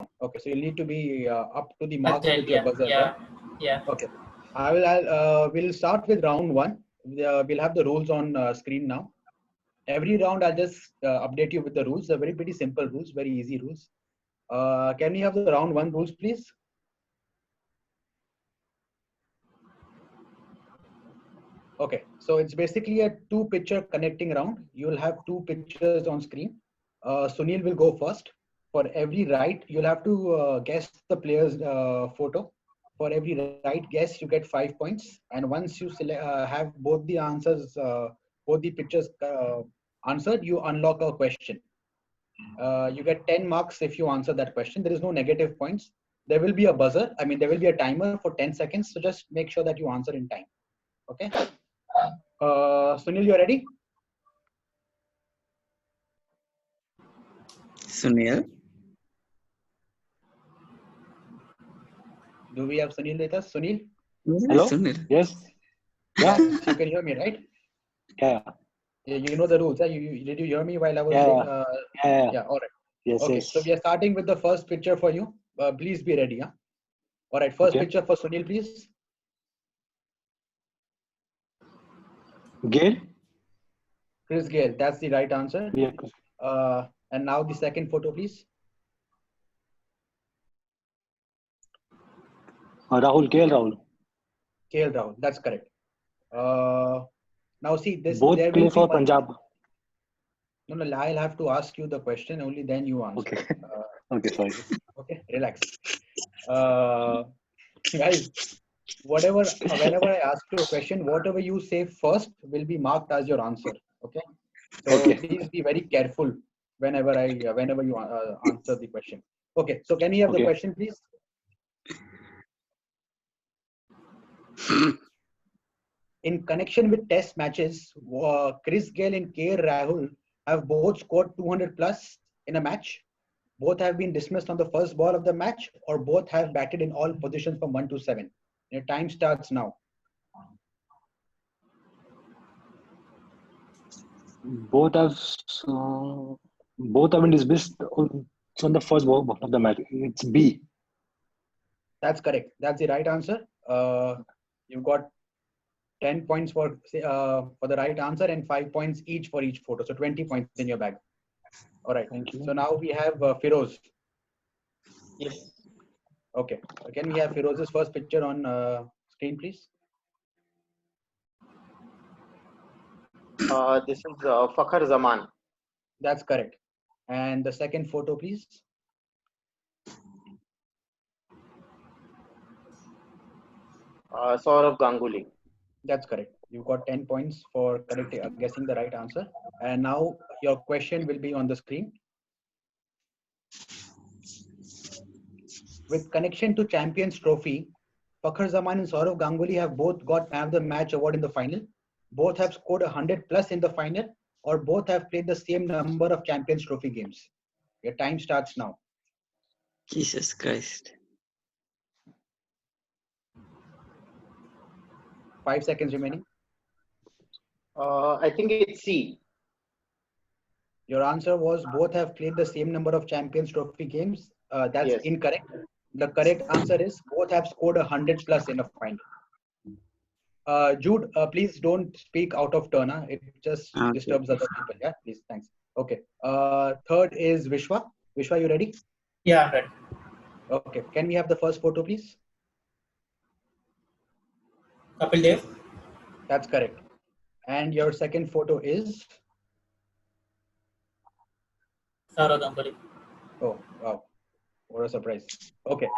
Okay, so you need to be up to the mark Agile, with your yeah, buzzer, yeah, right? yeah. Okay. We'll start with round one. We'll have the rules on screen now. Every round, I'll just update you with the rules. They're very pretty simple rules, very easy rules. Can we have the round one rules, please? Okay, so it's basically a two-picture connecting round. You'll have two pictures on screen. Sunil will go first. For every right, you'll have to guess the player's photo. For every right guess, you get 5 points. And once you have both the answers, both the pictures answered, you unlock a question. You get 10 marks if you answer that question. There is no negative points. There will be a buzzer. I mean, there will be a timer for 10 seconds. So just make sure that you answer in time. Okay. Sunil, you ready? Sunil? Do we have Sunil with us? Sunil? Hello? Sunil. Yes. Yeah. Yes, you can hear me, right? Yeah. You know the rules. Did you hear me while I was Yeah. saying? Yeah. Yeah, all right. Yes. Okay, Yes. so we are starting with the first picture for you. Please be ready. Huh? All right, first Okay. picture for Sunil, please. Gail? Chris Gale, that's the right answer. Yeah. And now the second photo, please. Rahul. KL Rahul. KL Rahul, that's correct. Now see this. Both There play will be for one. Punjab. No, I'll have to ask you the question. Only then you answer. Okay. Okay. Sorry. Okay, relax. Guys, whenever I ask you a question, whatever you say first will be marked as your answer. Okay. So Okay. please be very careful whenever you answer the question. Okay. So can we have the Okay. question, please? In connection with test matches, Chris Gale and K. Rahul have both scored 200 plus in a match. Both have been dismissed on the first ball of the match, or both have batted in all positions from 1 to 7. Your time starts now. Both have been dismissed on the first ball of the match. It's B. That's correct. That's the right answer. You've got 10 points for the right answer and 5 points each for each photo. So 20 points in your bag. All right. Thank you. So now we have Firoz. Yes. Okay. Can we have Firoz's first picture on screen, please? This is Fakhar Zaman. That's correct. And the second photo, please. Saurav Ganguly. That's correct. You've got 10 points for guessing the right answer. And now your question will be on the screen. With connection to Champions Trophy, Fakhar Zaman and Saurav Ganguly have both got Man of the Match award in the final. Both have scored 100 plus in the final, or both have played the same number of Champions Trophy games. Your time starts now. Jesus Christ. 5 seconds remaining. I think it's C. Your answer was both have played the same number of Champions Trophy games. That's Yes. incorrect. The correct answer is both have scored 100 plus in a final. Jude, please don't speak out of turn. It just Okay. disturbs other people. Yeah, please. Thanks. Okay. Third is Vishwa. Vishwa, you ready? Yeah, I'm ready. Okay. Can we have the first photo, please? Kapil Dev. That's correct. And your second photo is? Saurav Ganguly. Oh, wow. What a surprise. Okay.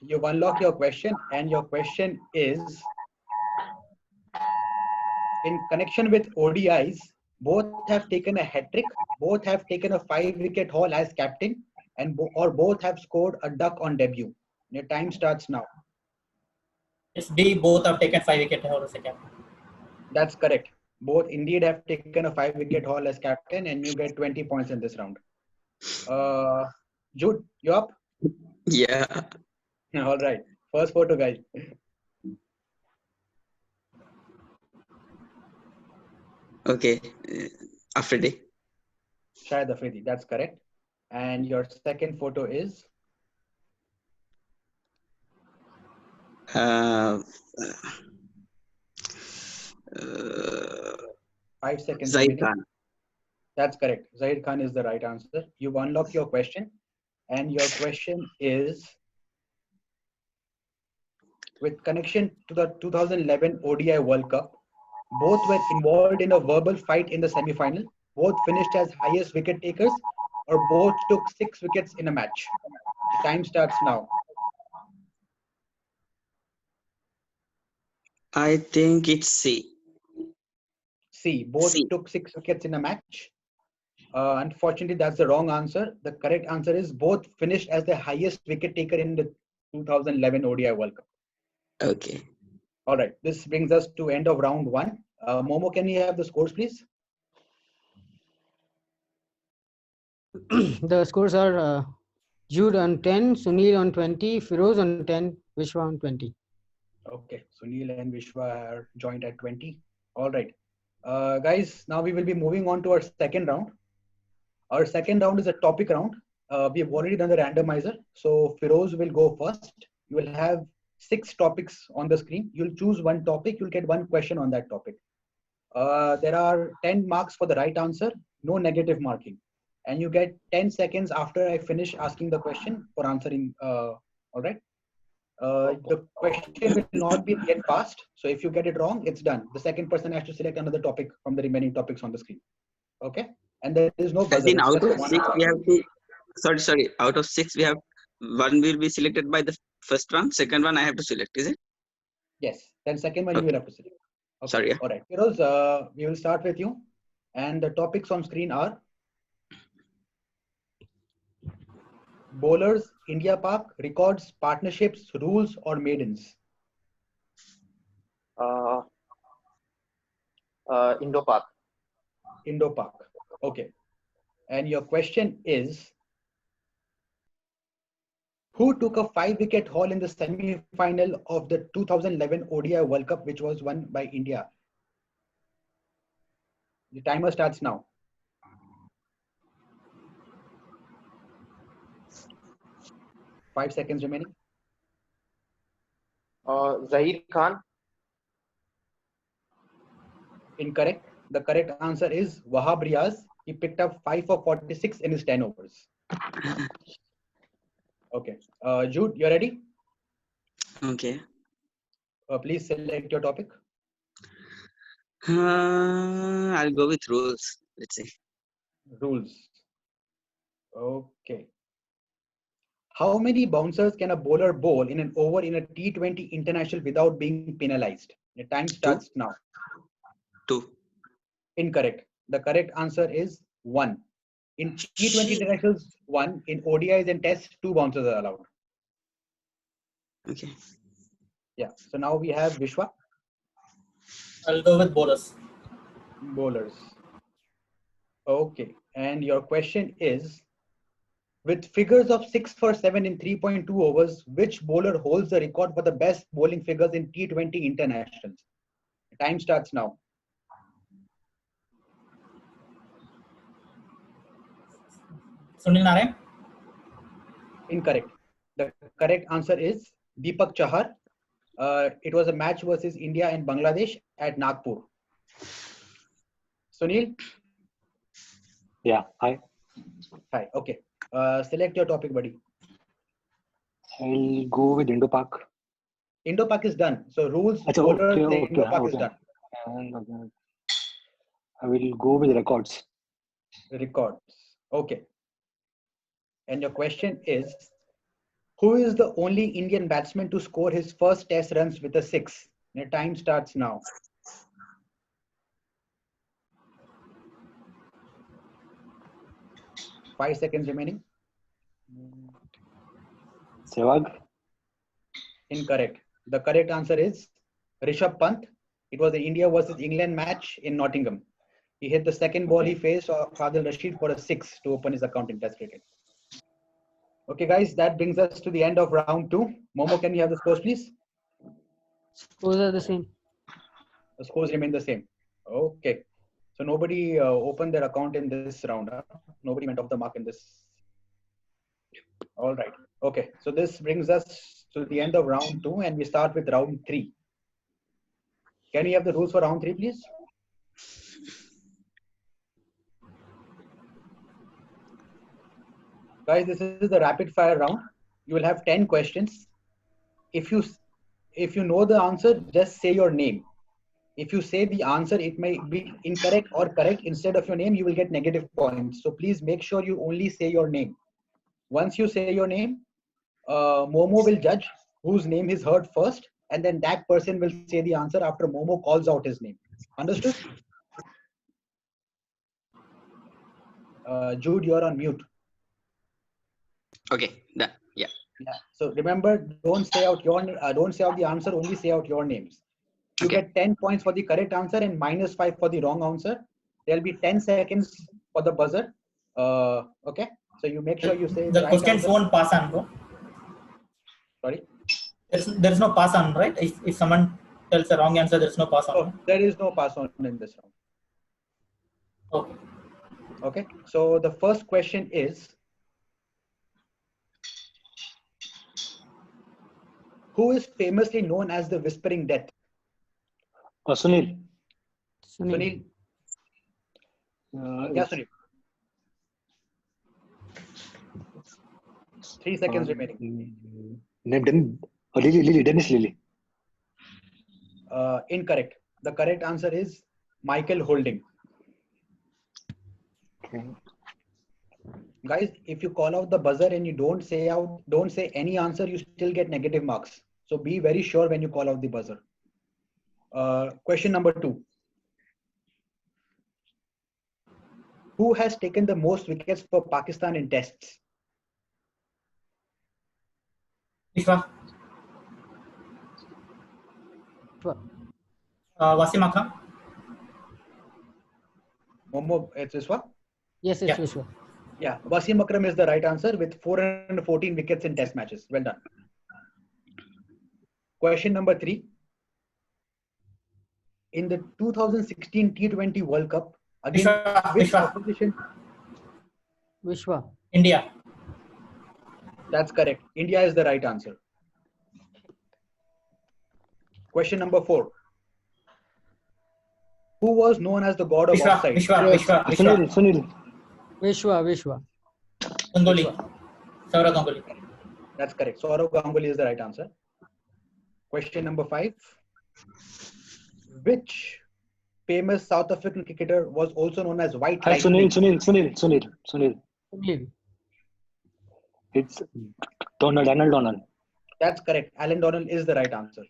You've unlocked your question, and your question is, in connection with ODIs, both have taken a hat trick, both have taken a 5-wicket haul as captain, and both have scored a duck on debut. Your time starts now. It's B. Both have taken 5 wicket haul as a captain. That's correct. Both indeed have taken a 5-wicket haul as captain, and you get 20 points in this round. Jude, you up? Yeah. All right. First photo, guys. Okay. Afridi. Shahid Afridi. That's correct. And your second photo is Uh, 5 seconds Zaid remaining. Khan. That's correct. Zahid Khan is the right answer. You've unlocked your question. And your question is, with connection to the 2011 ODI World Cup, both were involved in a verbal fight in the semi-final. Both finished as highest wicket takers, or both took 6 wickets in a match. The time starts now. I think it's C. C. Both C. took 6 wickets in a match. Unfortunately, that's the wrong answer. The correct answer is both finished as the highest wicket taker in the 2011 ODI World Cup. Okay. All right, this brings us to end of round 1. Momo, can we have the scores, please? The scores are Jude on 10, Sunil on 20, Firoz on 10, Vishwa on 20. Okay, Sunil and Vishwa are joined at 20. All right. Guys, now we will be moving on to our second round. Our second round is a topic round. We have already done the randomizer. So Firoz will go first. You will have 6 topics on the screen. You'll choose one topic. You'll get one question on that topic. There are 10 marks for the right answer, no negative marking. And you get 10 seconds after I finish asking the question for answering. All right. The question will not be yet passed. So if you get it wrong, it's done. The second person has to select another topic from the remaining topics on the screen. Okay. And there is no As buzzer. in, It's out just of one 6, we answer. have to. Sorry. Out of 6, we have one will be selected by the first one. Second one, I have to select. Is it? Yes. Then second one you will have to select. Okay. Sorry. Yeah. All right. Firoz, we will start with you. And the topics on screen are bowlers, India Park, records, partnerships, rules, or maidens. Indo-Pak. Indo-Pak. Okay. And your question is, who took a 5-wicket haul in the semi-final of the 2011 ODI World Cup, which was won by India? The timer starts now. Five seconds remaining. Zahir Khan. Incorrect. The correct answer is Wahab Riaz. He picked up 5 for 46 in his 10 overs. Okay. Jude, you ready? Okay. Please select your topic. I'll go with rules. Let's see. Rules. Okay. How many bouncers can a bowler bowl in an over in a T20 international without being penalized? The time starts now. 2. Incorrect. The correct answer is 1. In T20 internationals, 1. In ODIs and tests, 2 bouncers are allowed. Okay. Yeah. So now we have Vishwa. I'll go with bowlers. Bowlers. Okay. And your question is, with figures of 6 for 7 in 3.2 overs, which bowler holds the record for the best bowling figures in T20 internationals? The time starts now. Sunil Narayan. Incorrect. The correct answer is Deepak Chahar. It was a match versus India and Bangladesh at Nagpur. Sunil? Yeah, hi. Hi. Okay. Select your topic, buddy. I'll go with Indo-Pak. Indo-Pak is done. So rules, Achha, bowlers, okay, Indo-Pak is okay. done. And I will go with records. Records. Okay. And your question is, who is the only Indian batsman to score his first test runs with a 6? Your time starts now. Five seconds remaining. Sehwag. Incorrect. The correct answer is Rishabh Pant. It was the India versus England match in Nottingham. He hit the second ball he faced Fadil Rashid for a 6 to open his account in Test cricket. Okay, guys, that brings us to the end of round 2. Momo, can we have the scores, please? Scores are the same. The scores remain the same. Okay. So nobody opened their account in this round. Huh? Nobody went off the mark in this All right. Okay. So this brings us to the end of round 2, and we start with round 3. Can we have the rules for round 3, please? Guys, this is the rapid fire round. You will have 10 questions. If you know the answer, just say your name. If you say the answer, it may be incorrect or correct. Instead of your name, you will get negative points. So please make sure you only say your name. Once you say your name, Momo will judge whose name is heard first, and then that person will say the answer after Momo calls out his name. Understood? Jude, you're on mute. Okay, done. Yeah. Yeah. So remember, don't say out the answer. Only say out your names. You Okay. get 10 points for the correct answer and -5 for the wrong answer. There'll be 10 seconds for the buzzer. Okay. So you make sure you say The right questions answer. won't pass on, bro. Sorry. There's no pass on, right? If someone tells the wrong answer, there's no pass on. Oh, there is no pass on in this round. Okay. Okay. So the first question is, who is famously known as the Whispering Death? Sunil. Sunil. Yeah, Sunil. 3 seconds remaining. Name Lily. Dennis Lily. Incorrect. The correct answer is Michael Holding. Okay. Guys, if you call out the buzzer and you don't say any answer, you still get negative marks. So be very sure when you call out the buzzer. Question number 2. Who has taken the most wickets for Pakistan in tests? Vishwa. Wasim Akram. Momo, it's Vishwa? Yes, it's Yeah. Vishwa. Yeah, Wasim Akram is the right answer with 414 wickets in test matches. Well done. Question number 3. In the 2016 T20 World Cup, against which Vishwa. opposition? Vishwa. India. That's correct. India is the right answer. Question number 4. Who was known as the god of Vishwa. offside? Sunil. Vishwa. Ganguly. Saurav Ganguly. That's correct. Saurav Ganguly is the right answer. Question number 5. Which famous South African cricketer was also known as White Hi, Lightning? Sunil. Sunil. It's Donald. That's correct. Alan Donald is the right answer.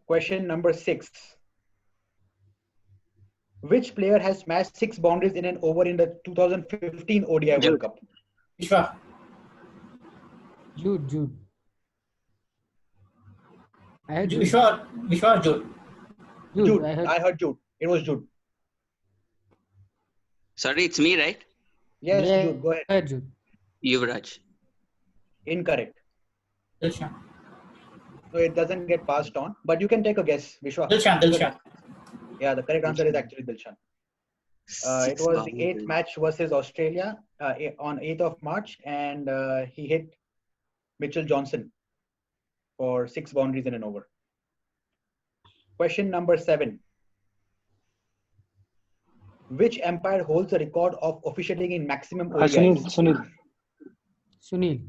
Question number 6. Which player has smashed 6 boundaries in an over in the 2015 ODI World Jude. Cup? Vishwa. Jude. I heard Jude. Vishwa or Jude? Jude. I I heard Jude. It was Jude. Sorry, it's me, right? Yes, Yeah, Jude. Go ahead. I heard Jude. Yuvraj. Dilshan. Incorrect. So it doesn't get passed on. But you can take a guess, Vishwa. Dilshan. Yeah, the correct answer is actually Dilshan. It was the 8th match versus Australia on 8th of March, and he hit Mitchell Johnson for 6 boundaries in an over. Question number 7. Which umpire holds the record of officiating in maximum Hi, ODIs? Sunil.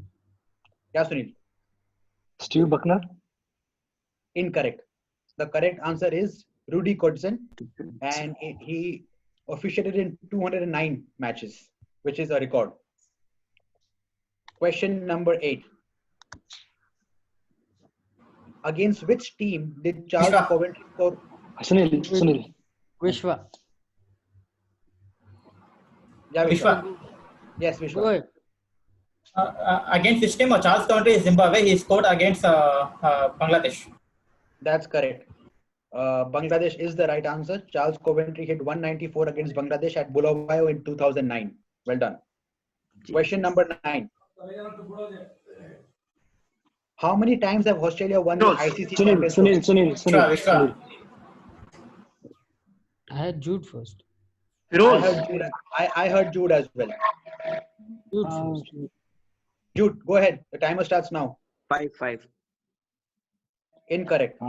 Yeah, Sunil. Steve Buckner. Incorrect. The correct answer is Rudy Kotzen, and he officiated in 209 matches, which is a record. Question number 8. Against which team did Charles Vishwa. Coventry score? Sunil. Vishwa. Yeah, Vishwa. Yes, Go Vishwa. ahead. Against which team? Charles Coventry is Zimbabwe. He scored against Bangladesh. That's correct. Bangladesh is the right answer. Charles Coventry hit 194 against Bangladesh at Bulawayo in 2009. Well done. Question number 9. How many times have Australia won the ICC Champions Trophy? Vishwa. I had Jude first. I heard Jude as well. Jude Uh, first. Jude, go ahead. The timer starts now. 5-5. Incorrect.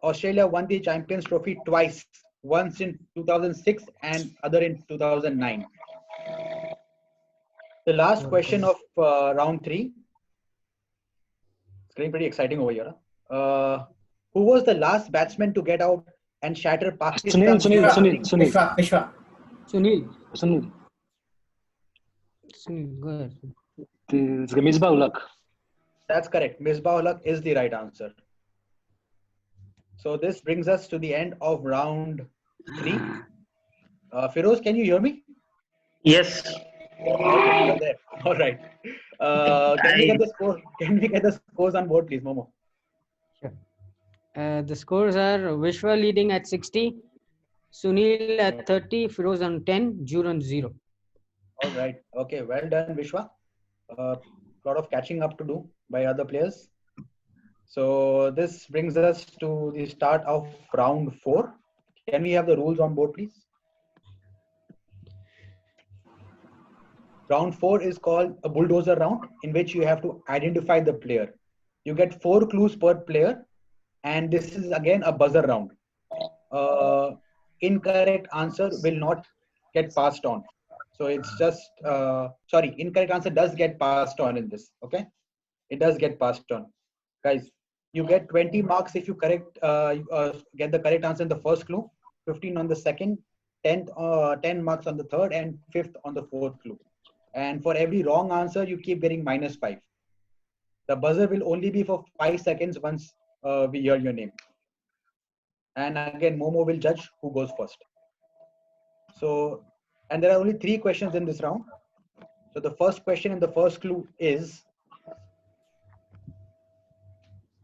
Australia won the Champions Trophy twice, once in 2006 and other in 2009. The last question of round 3. It's getting pretty exciting over here. Who was the last batsman to get out and shatter Pakistan's Sunil. Vishwa. Sunil. Sunil. Sunil, go ahead. It's Misbah-ul-Haq. That's correct. Misbah-ul-Haq is the right answer. So this brings us to the end of round 3. Firoz, can you hear me? Yes. Okay, you're there. All right. Can we get the score? Can we get the scores on board, please, Momo? The scores are Vishwa leading at 60, Sunil at 30, Firoz on 10, Jude on 0. All right. Okay. Well done, Vishwa. Lot of catching up to do by other players. So this brings us to the start of round 4. Can we have the rules on board, please? Round 4 is called a bulldozer round, in which you have to identify the player. You get 4 clues per player, and this is again a buzzer round. Incorrect answer will not get passed on. So it's just, incorrect answer does get passed on in this, okay? It does get passed on. Guys, you get 20 marks if you get the correct answer in the first clue, 15 on the second, 10 marks on the third, and 5th on the fourth clue. And for every wrong answer, you keep getting -5. The buzzer will only be for 5 seconds once we hear your name. And again, Momo will judge who goes first. So, and there are only 3 questions in this round. So the first question and the first clue is,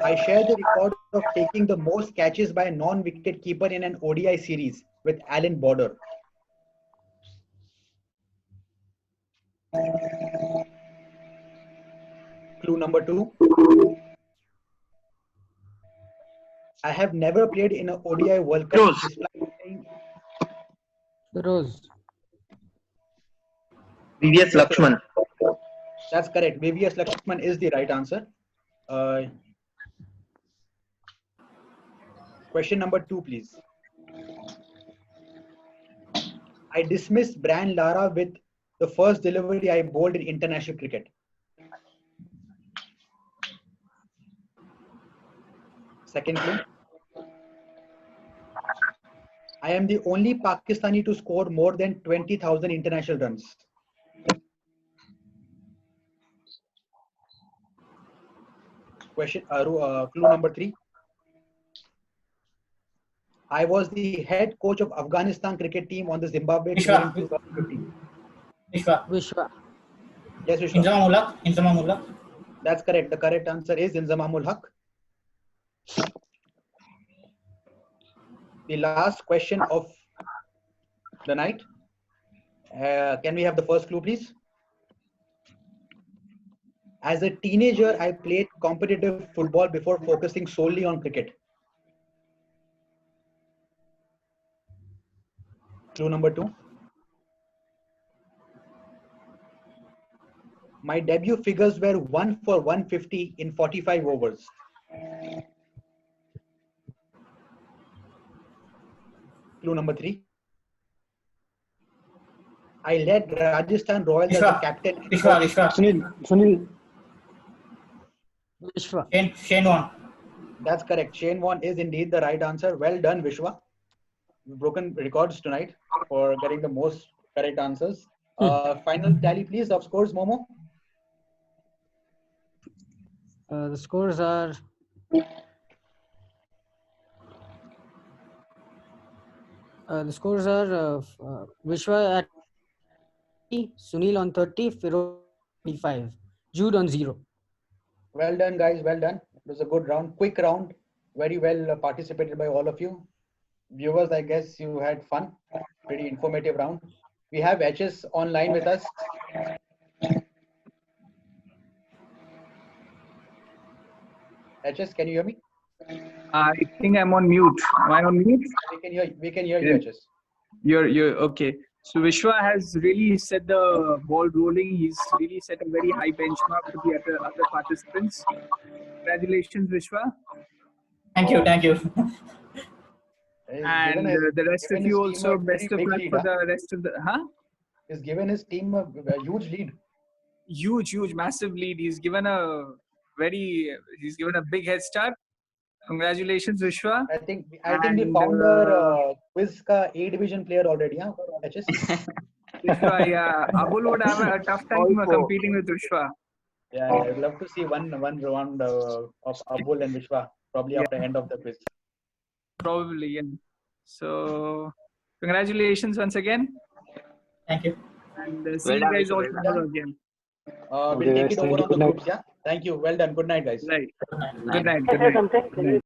I share the record of taking the most catches by a non-wicket keeper in an ODI series with Alan Border. Clue number 2. I have never played in an ODI World Cup. Firoz. VVS Lakshman. That's correct. VVS Lakshman is the right answer. Question number 2, please. I dismissed Brian Lara with the first delivery I bowled in international cricket. Second clue. I am the only Pakistani to score more than 20,000 international runs. Question, clue number 3. I was the head coach of Afghanistan cricket team on the Zimbabwe tour in 2015. Vishwa. Yes, Vishwa. Inzamam-ul-Haq. That's correct. The correct answer is Inzamam-ul-Haq. The last question of the night. Can we have the first clue, please? As a teenager, I played competitive football before focusing solely on cricket. Clue number 2. My debut figures were 1 for 150 in 45 overs. Clue number 3. I led Rajasthan Royals as a captain. Sunil. Vishwa. Shane Warne. That's correct. Shane Warne is indeed the right answer. Well done, Vishwa. You've broken records tonight for getting the most correct answers. Final tally, please, of scores, Momo. The scores are Vishwa at 30, Sunil on 30, Firoz 25, Jude on 0. Well done, guys. Well done. It was a good round, quick round. Very well participated by all of you. Viewers, I guess you had fun. Pretty informative round. We have HS online with us. HS, can you hear me? I think I'm on mute. Am I on mute? We can hear you, HS. You're okay. So Vishwa has really set the ball rolling. He's really set a very high benchmark for the other participants. Congratulations, Vishwa. Thank you. Thank you. He's And given his- the rest of given you his team also, a very best of big luck lead, for huh? the rest of the. He's given his team a huge lead. Huge, massive lead. He's given a big head start. Congratulations, Vishwa. I think we And, found our quiz ka A division player already, huh? HS. Vishwa, yeah. Abul would have a tough time competing with Vishwa. Yeah, I'd love to see one round of Abul and Vishwa probably Yeah. after end of the quiz. Probably, yeah. So, congratulations once again. Thank you. And see Well you done, guys Vishwa. all Well tomorrow again. We'll Okay, take guys, it thank over you. on Good the night. groups, yeah? Thank you. Well done. Good night, guys. Right. Good night. Good night. Good night.